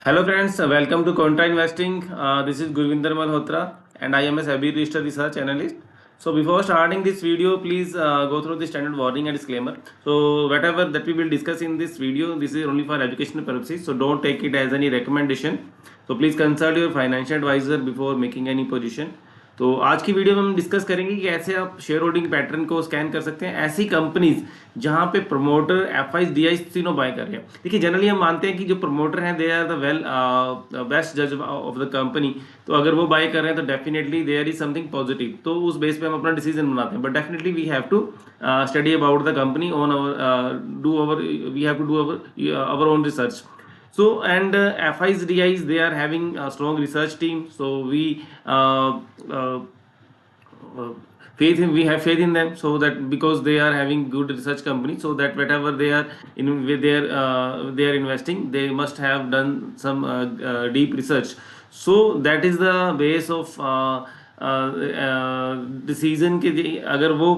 Hello friends, welcome to Contra Investing. This is Gurvinder Malhotra and I am a SEBI registered research analyst. So before starting this video, please go through the standard warning and disclaimer. So whatever that we will discuss in this video, this is only for educational purposes. So don't take it as any recommendation. So please consult your financial advisor before making any position. तो आज की video में हम discuss करेंगे कि कैसे आप share holding pattern को स्कैन कर सकते हैं ऐसी कंपनीज जहां पे promoter F I D I तीनों बाय कर रहे हैं। देखिए जनरली हम मानते हैं कि जो प्रमोटर हैं they are the well best जज ऑफ द कंपनी, तो अगर वो बाय कर रहे हैं तो definitely there is something positive, तो उस बेस पे हम अपना डिसीजन बनाते हैं। But definitely we have to study about the company on our do our we have to do our own research. So and FIs DIs, they are having a strong research team, so we uh, we have faith in them, so that because they are having good research company, so that whatever they are in with they are investing, they must have done some deep research. So that is the base of decision के अगर वो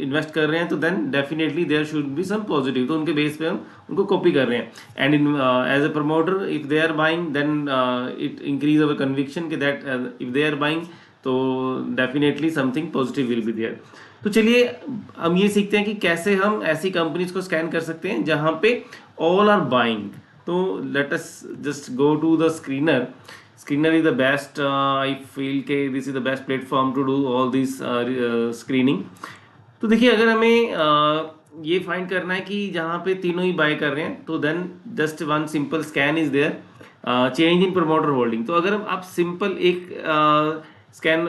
invest कर रहे हैं तो then definitely there should be some positive, तो उनके base पे हम उनको कॉपी कर रहे हैं. And in as a promoter if they are buying then it increase our conviction कि that if they are buying तो definitely something positive will be there. तो चलिए हम ये सीखते हैं कि कैसे हम ऐसी कंपनीज को स्कैन कर सकते हैं जहां पे ऑल आर बाइंग. तो let us just go to the screener. Screener is the best. I feel कि this is the best platform to do all this screening. तो देखिए अगर हमें ये फाइंड करना है कि जहाँ पे तीनों ही बाय कर रहे हैं तो then just one simple scan is there, change in promoter holding. तो अगर आप सिंपल एक स्कैन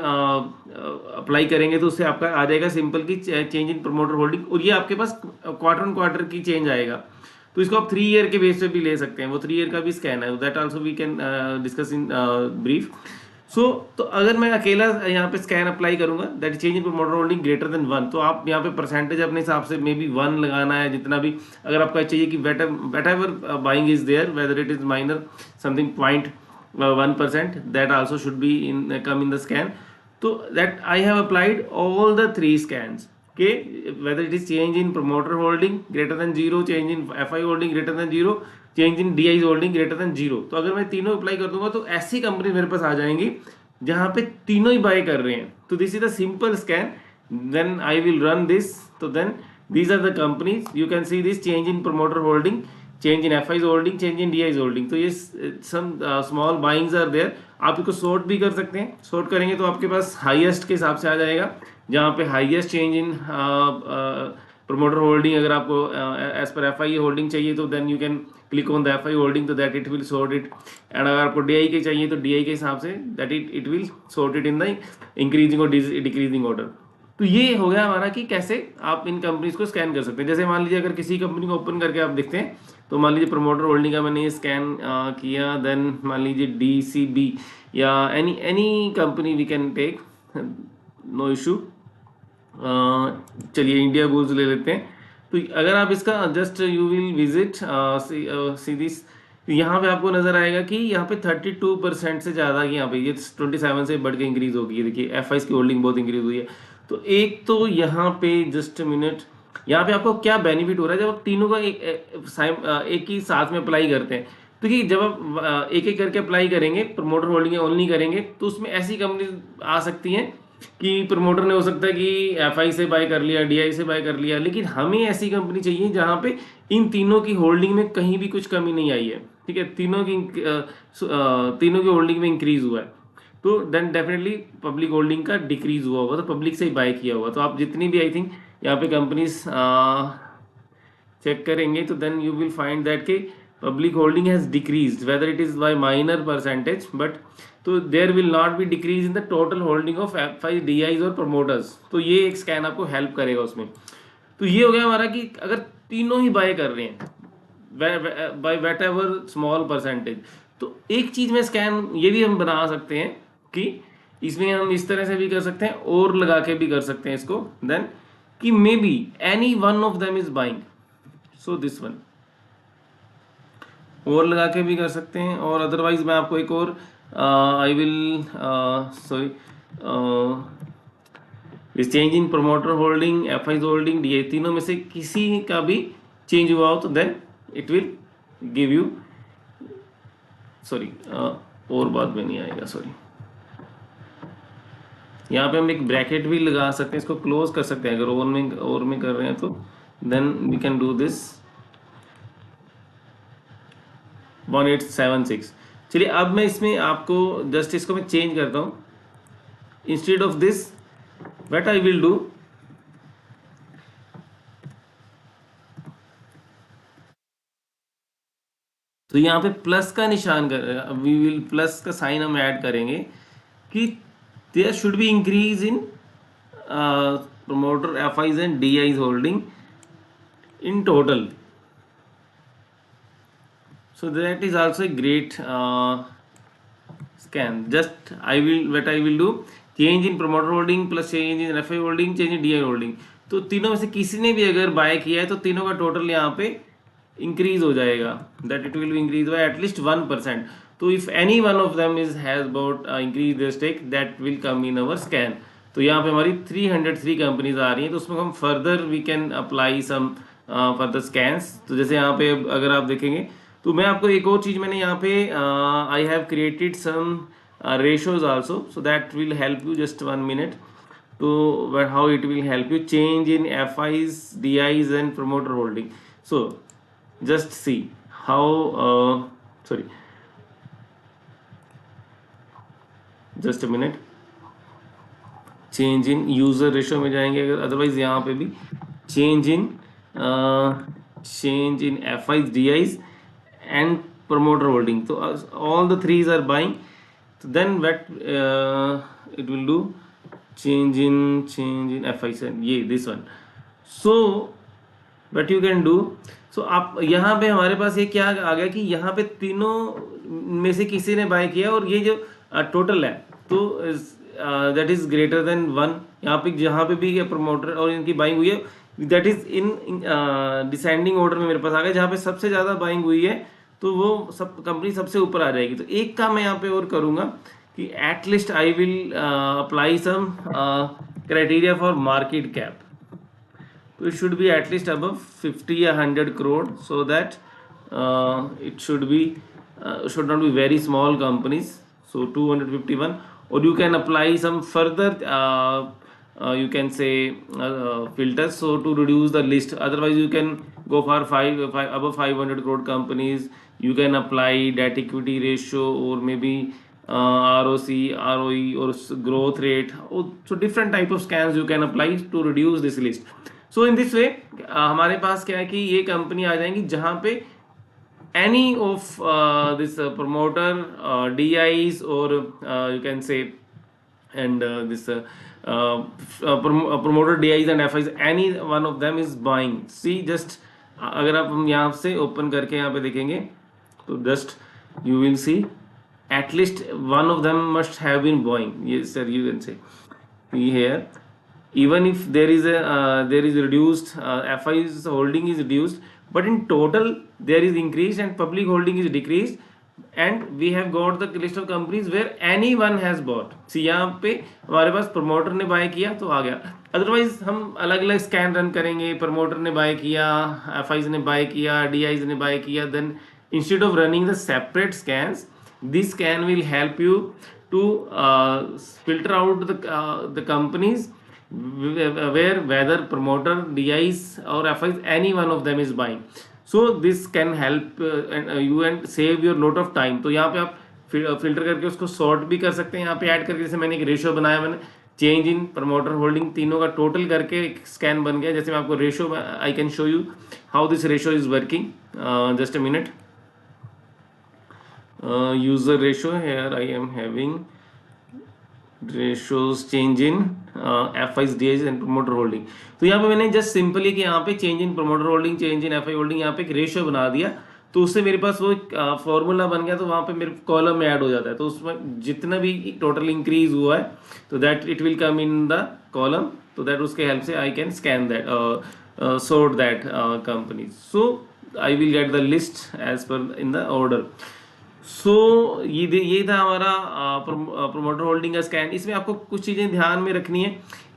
अप्लाई करेंगे तो उससे आपका आ जाएगा सिंपल की चेंज इन प्रमोटर होल्डिंग, और ये आपके पास क्वार्टर ऑन क्वार्टर की चेंज आएगा. तो इसको आप 3 ईयर के बेस पे भी ले सकते हैं, वो 3 ईयर का भी स्कैन है, that also we can discuss in brief. So तो अगर मैं अकेला यहाँ पे स्कैन अप्लाई करूंगा that change in promoter holding greater than 1, तो आप यहाँ पे परसेंटेज अपने हिसाब से मे बी 1 लगाना है जितना भी. अगर आपका चाहिए कि whatever buying is there whether it is minor something 0.1%, that also should be in come in the scan. तो that I have applied all the 3 scans. Okay, whether it is change in promoter holding greater than 0, change in FI holding greater than 0, change in DI holding greater than 0. तो अगर मैं तीनों apply कर दूंगा तो ऐसी company मेरे पास आ जाएंगी जहां पे तीनों ही बाय कर रहे हैं. तो this is the simple scan, then I will run this. तो then these are the companies you can see this change in promoter holding, change in FI's holding, change in DI's holding. तो ये some small buyings are there. आप इसको sort भी कर सकते हैं. Sort करेंगे तो आपके पास हाईएस्ट के हिसाब से आ जाएगा, जहाँ पे highest change in promoter holding. अगर आपको as per F I holding चाहिए तो then you can click on the F I holding, तो that it will sort it. And अगर आपको डी आई के चाहिए तो डी आई के हिसाब say that it will sort it in the increasing और डिक्रीजिंग ऑर्डर. तो ये हो गया हमारा कि कैसे आप इन कंपनीज को स्कैन कर सकते हैं. जैसे मान लीजिए अगर किसी कंपनी को ओपन करके आप देखते हैं, तो मान लीजिए प्रमोटर होल्डिंग का मैंने ये स्कैन किया, देन मान लीजिए डी सी बी या any company we can take, no issue. चलिए इंडिया बुल्स ले लेते हैं. तो अगर आप इसका just you will visit see this, तो यहाँ पे आपको नजर आएगा कि यहाँ पे 32% से ज़्यादा यहाँ पे ये 27 से बढ़ के इंक्रीज होगी. देखिए एफ आई की होल्डिंग बहुत इंक्रीज हुई है. तो एक तो यहाँ पे जस्ट मिनट, यहाँ पे आपको क्या बेनिफिट हो रहा है जब आप तीनों का एक ही साथ में अप्लाई करते हैं. तो कि जब आप एक एक करके अप्लाई करेंगे, प्रमोटर होल्डिंग ओनली करेंगे, तो उसमें ऐसी कंपनी आ सकती हैं कि प्रमोटर ने हो सकता है कि एफ आई से बाय कर लिया, डी आई से बाय कर लिया, लेकिन हमें ऐसी कंपनी चाहिए जहाँ पे इन तीनों की होल्डिंग में कहीं भी कुछ कमी नहीं आई है. ठीक है, तीनों की होल्डिंग में इंक्रीज हुआ है. तो देन डेफिनेटली पब्लिक होल्डिंग का डिक्रीज हुआ होगा, तो पब्लिक से ही बाय किया होगा. तो आप जितनी भी आई थिंक यहाँ पे कंपनीज चेक करेंगे तो then you will find that कि public holding has decreased whether it is by minor percentage, but तो there will not be decrease in the total holding of F I D Is और promoters. तो ये एक scan आपको help करेगा उसमें. तो ये हो गया हमारा कि अगर तीनों ही बाय कर रहे हैं by weight ever small percentage. तो एक चीज में स्कैन ये भी हम बना सकते हैं कि इसमें हम इस तरह से भी कर सकते हैं और लगा के भी कर सकते हैं इसको, देन कि may be any one of them is buying, so this one और लगा के भी कर सकते हैं. और अदरवाइज मैं आपको एक और आई विल सॉरी इस change in promoter holding, F I holding, D I, तीनों में से किसी का भी चेंज हुआ हो तो then it will give you sorry, और बाद में नहीं आएगा, सॉरी। यहाँ पे हम एक ब्रैकेट भी लगा सकते हैं, इसको क्लोज कर सकते हैं अगर और में कर रहे हैं तो, then we can do this 1876। चलिए अब मैं इसमें आपको जस्ट इसको मैं चेंज करता हूँ। Instead of this what I will do, तो यहाँ पे प्लस का निशान कर, वी विल प्लस का साइन हम ऐड करेंगे कि there should be increase in promoter FIs and DIs holding in total. So that is also a great scan. Just what I will do, change in promoter holding plus change in FI holding, change in DI holding. तो तीनों में से किसी ने भी अगर bye किया है तो तीनों का टोटल यहाँ पे इंक्रीज हो जाएगा, that it will be increase by at least 1%. तो if any one of them is has about increase their stake, that will come in our scan. तो यहाँ पे हमारी 303 कंपनीज आ रही हैं, तो उसमें हम further we can apply some further scans. तो जैसे यहाँ पे अगर आप देखेंगे तो मैं आपको एक और चीज़ मैंने यहाँ पे I have created some ratios also, so that will help you. Just 1 minute to how it will help you change in FIs, DIs and promoter holding. So just see how sorry, just a minute. Change in user ratio में जाएंगे अगर, otherwise यहाँ पे भी change in FIs, DIs and promoter holding. तो all the threes are buying. So then what it will do, change in FIs and ये this one. So what you can do, so आप यहाँ पे हमारे पास ये क्या आ गया कि यहाँ पे तीनों में से किसी ने बाय किया और ये जो टोटल है तो दैट इज ग्रेटर देन 1. यहाँ पे जहाँ पे भी प्रमोटर और इनकी बाइंग हुई है that is in descending order में मेरे पास आ गया. जहाँ पे सबसे ज़्यादा बाइंग हुई है तो वो सब कंपनी सबसे ऊपर आ जाएगी. तो एक काम मैं यहाँ पे और करूँगा कि at least I will apply some criteria for market cap. तो it should be at least above 50 या 100 crore, so that it should not be very small companies. So 251, or you can apply some further you can say filters so to reduce the list. Otherwise you can go for above 500 crore companies. You can apply debt equity ratio or maybe ROC, ROE or growth rate. So different type of scans you can apply to reduce this list. So in this way हमारे पास क्या है कि ये company आ जाएंगी जहाँ पे any of this promoter DIs or you can say and this promoter DIs and FIs, any one of them is buying. See just अगर आप हम यहाँ से ओपन करके यहाँ पे देखेंगे तो just you will see at least one of them must have been buying. Yes sir, you can say here even if there is reduced FIs holding is reduced, but in total there is increased and public holding is decreased, and we have got the list of companies where anyone has bought. See यहाँ पे हमारे पास promoter ने buy किया तो आ गया. Otherwise हम अलग अलग स्कैन रन करेंगे. प्रमोटर ने बाय किया, FIs ने बाय किया, DIs ने बाय किया. Then instead of running the separate scans, this scan will help you to filter out the companies where whether promoter, DIs or FIs, any one of them is buying. So this can help you and save your lot of time. तो यहाँ पे आप filter करके उसको sort भी कर सकते हैं. यहाँ पे ऐड करके जैसे मैंने एक रेशो बनाया, मैंने चेंज इन प्रमोटर होल्डिंग तीनों का टोटल करके एक स्कैन बन गया. जैसे मैं आपको ratio, I can show you how this ratio is working. Just a minute. User ratio, here I am having ratios change in FIs, DIs and promoter holding. तो यहाँ पे मैंने जस्ट सिंपली कि यहाँ पे change in promoter holding, change in FI holding, यहाँ पे एक रेशियो बना दिया. तो उससे मेरे पास वो फॉर्मूला बन गया. तो वहाँ पे मेरे कॉलम में ऐड हो जाता है. तो उसमें जितना भी टोटल इंक्रीज हुआ है तो that it will come in the column. तो दैट उसके हेल्प से I can scan that, sort that companies. So I will get the list as per in the order. सो ये था हमारा प्रमोटर होल्डिंग का स्कैन. इसमें आपको कुछ चीज़ें ध्यान में रखनी है.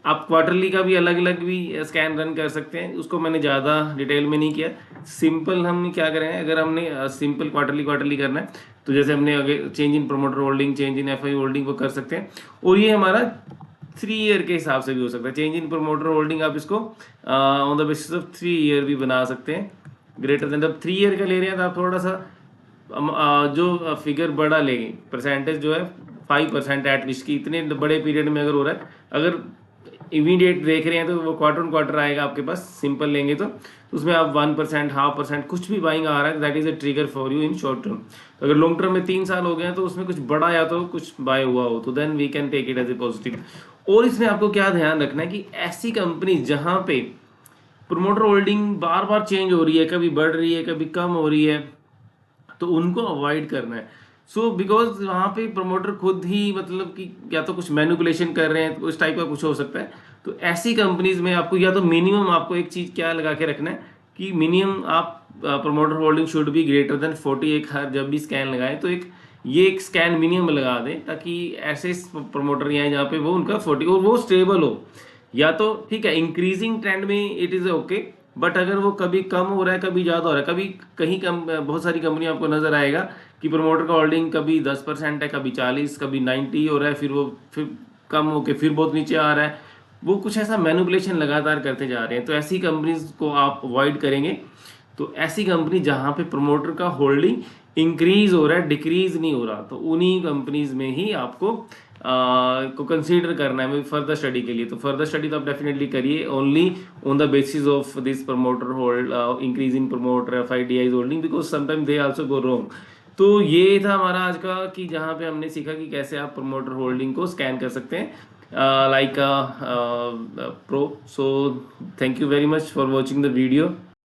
आप क्वार्टरली का भी अलग अलग भी स्कैन रन कर सकते हैं, उसको मैंने ज़्यादा डिटेल में नहीं किया। सिंपल हम क्या करें, अगर हमने सिंपल क्वार्टरली क्वार्टरली करना है तो जैसे हमने आगे change in promoter holding, change in FI holding को कर सकते हैं। और ये हमारा 3 ईयर के हिसाब से भी हो सकता है। चेंज इन प्रोमोटर होल्डिंग आप इसको on the basis of 3 year भी बना सकते हैं। ग्रेटर देन, जब 3 ईयर का ले रहे हैं तो आप थोड़ा सा जो फिगर बड़ा लेंगे, परसेंटेज जो है 5% एटलीस्ट की, इतने बड़े पीरियड में अगर हो रहा है, अगर इमीडिएट देख रहे हैं तो वो क्वार्टर ऑन क्वार्टर आएगा आपके पास, सिंपल लेंगे तो उसमें आप 1%, 0.5% कुछ भी बाइंग आ रहा है, that is a trigger for you in short term. तो अगर लॉन्ग टर्म में 3 साल हो गए हैं तो उसमें कुछ बड़ा या तो कुछ बाय हुआ हो तो then we can take it as a positive. और इसमें आपको क्या ध्यान रखना है कि ऐसी कंपनी जहां पे प्रोमोटर होल्डिंग बार बार चेंज हो रही है, कभी बढ़ रही है कभी कम हो रही है, तो उनको अवॉइड करना है। सो बिकॉज वहाँ पे प्रमोटर खुद ही मतलब कि या तो कुछ मैनिपुलेशन कर रहे हैं, तो उस टाइप का कुछ हो सकता है। तो ऐसी कंपनीज में आपको या तो मिनिमम आपको एक चीज़ क्या लगा के रखना है कि मिनिमम आप promoter holding should be greater than 40। एक हर जब भी स्कैन लगाए तो एक स्कैन मिनिमम लगा दें, ताकि ऐसे प्रमोटर यहाँ जहाँ पे वो उनका 40 और वो स्टेबल हो। या तो ठीक है, इंक्रीजिंग ट्रेंड में इट इज़ ओके, बट अगर वो कभी कम हो रहा है कभी ज़्यादा हो रहा है, कभी कहीं कम, बहुत सारी कंपनी आपको नज़र आएगा कि प्रमोटर का होल्डिंग कभी 10% है, कभी 40, कभी 90 हो रहा है, फिर वो फिर कम होके फिर बहुत नीचे आ रहा है। वो कुछ ऐसा मैनिपुलेशन लगातार करते जा रहे हैं, तो ऐसी कंपनीज को आप अवॉइड करेंगे। तो ऐसी कंपनी जहाँ पे प्रमोटर का होल्डिंग इंक्रीज हो रहा है, डिक्रीज नहीं हो रहा, तो उन्हीं कंपनीज में ही आपको को कंसीडर करना है फर्दर स्टडी के लिए। तो फर्दर स्टडी तो आप डेफिनेटली करिए only on the basis of this promoter hold, increase in promoter F I D I holding, because sometime they also go wrong. तो ये था हमारा आज का कि जहाँ पे हमने सीखा कि कैसे आप प्रमोटर होल्डिंग को स्कैन कर सकते हैं like a pro. So thank you very much for watching the video.